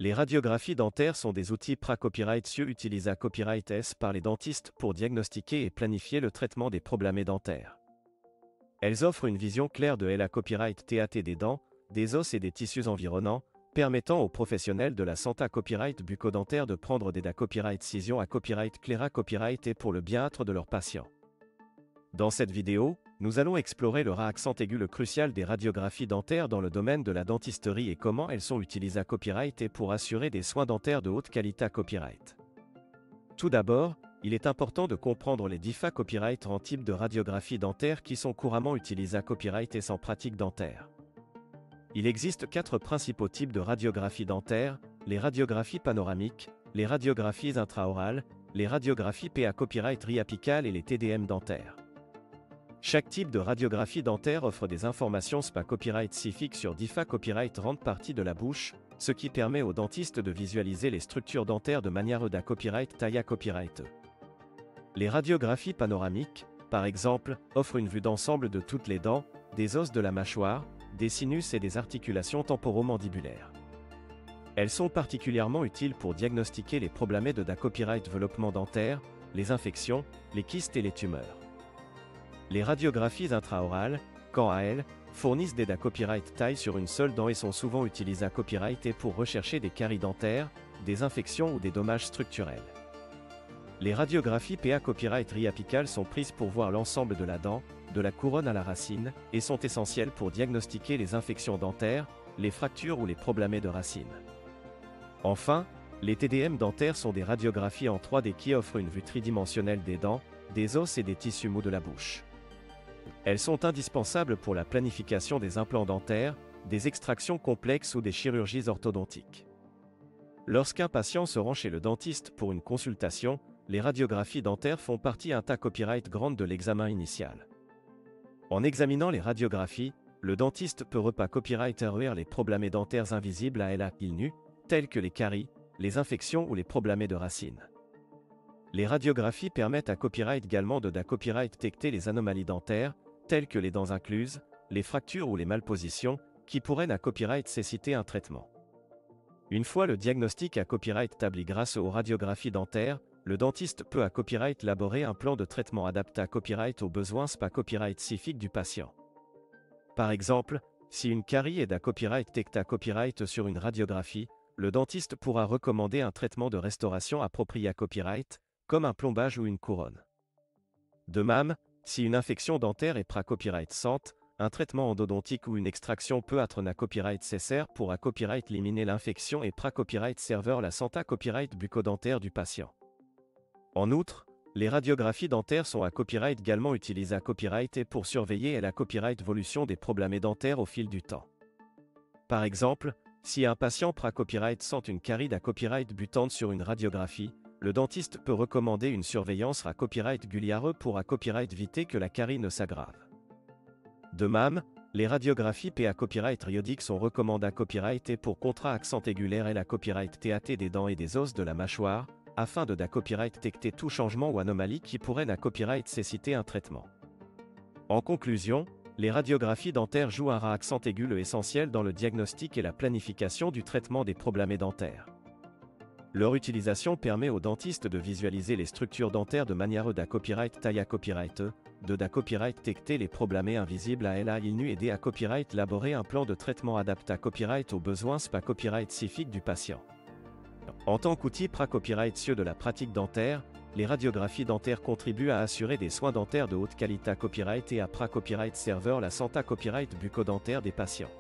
Les radiographies dentaires sont des outils pra-copyright utilisés à copyright S par les dentistes pour diagnostiquer et planifier le traitement des problèmes dentaires. Elles offrent une vision claire de la copyright TAT des dents, des os et des tissus environnants, permettant aux professionnels de la santé copyright bucco-dentaire de prendre des copyright cision à copyright claira copyright et pour le bien-être de leurs patients. Dans cette vidéo, nous allons explorer le accent aigu le crucial des radiographies dentaires dans le domaine de la dentisterie et comment elles sont utilisées à copyright et pour assurer des soins dentaires de haute qualité à copyright. Tout d'abord, il est important de comprendre les différents copyrights en type de radiographie dentaire qui sont couramment utilisés à copyright et sans pratique dentaire. Il existe 4 principaux types de radiographie dentaire, les radiographies panoramiques, les radiographies intraorales, les radiographies PA copyright riapicales et les TDM dentaires. Chaque type de radiographie dentaire offre des informations SPA copyright spécifiques sur différents copyright rendent partie de la bouche, ce qui permet aux dentistes de visualiser les structures dentaires de manière copyright taille copyright. Les radiographies panoramiques, par exemple, offrent une vue d'ensemble de toutes les dents, des os de la mâchoire, des sinus et des articulations temporomandibulaires. Elles sont particulièrement utiles pour diagnostiquer les problèmes de copyright développement dentaire, les infections, les kystes et les tumeurs. Les radiographies intraorales, quant à elles, fournissent des copyright taille sur une seule dent et sont souvent utilisées à copyright et pour rechercher des caries dentaires, des infections ou des dommages structurels. Les radiographies PA copyright riapicales sont prises pour voir l'ensemble de la dent, de la couronne à la racine, et sont essentielles pour diagnostiquer les infections dentaires, les fractures ou les problèmes de racine. Enfin, les TDM dentaires sont des radiographies en 3D qui offrent une vue tridimensionnelle des dents, des os et des tissus mous de la bouche. Elles sont indispensables pour la planification des implants dentaires, des extractions complexes ou des chirurgies orthodontiques. Lorsqu'un patient se rend chez le dentiste pour une consultation, les radiographies dentaires font partie copyright grande de l'examen initial. En examinant les radiographies, le dentiste peut copyright les problèmes dentaires invisibles à l'œil nu, tels que les caries, les infections ou les problèmes de racines. Les radiographies permettent à copyright également de copyright détecter les anomalies dentaires, telles que les dents incluses, les fractures ou les malpositions, qui pourraient copyright nécessiter un traitement. Une fois le diagnostic à copyright établi grâce aux radiographies dentaires, le dentiste peut copyright élaborer un plan de traitement adapté à copyright aux besoins SPA copyright spécifiques du patient. Par exemple, si une carie est copyright détectée à copyright sur une radiographie, le dentiste pourra recommander un traitement de restauration approprié à copyright, comme un plombage ou une couronne. De même, si une infection dentaire est copyright sante, un traitement endodontique ou une extraction peut être copyright nécessaire pour copyright éliminer l'infection et copyright serveur la santé copyright bucco-dentaire du patient. En outre, les radiographies dentaires sont copyright également utilisées à copyright et pour surveiller et copyright évolution des problèmes dentaires au fil du temps. Par exemple, si un patient copyright sent une carie copyright butante sur une radiographie, le dentiste peut recommander une surveillance à copyright régulière pour copyright éviter que la carie ne s'aggrave. De même, les radiographies PA copyright périodiques sont recommandées à copyright et pour contrat accent aigulaire et copyright TAT des dents et des os de la mâchoire, afin de copyright détecter tout changement ou anomalie qui pourrait copyright nécessiter un traitement. En conclusion, les radiographies dentaires jouent un accent aigu essentiel dans le diagnostic et la planification du traitement des problèmes dentaires. Leur utilisation permet aux dentistes de visualiser les structures dentaires de manière copyright taille copyright, de copyright détecter les problèmes invisibles à l'œil nu et copyright élaborer un plan de traitement adapté à copyright aux besoins SPA copyright spécifiques du patient. En tant qu'outil copyright de la pratique dentaire, les radiographies dentaires contribuent à assurer des soins dentaires de haute qualité à copyright et à copyright serveur la santé copyright bucco-dentaire des patients.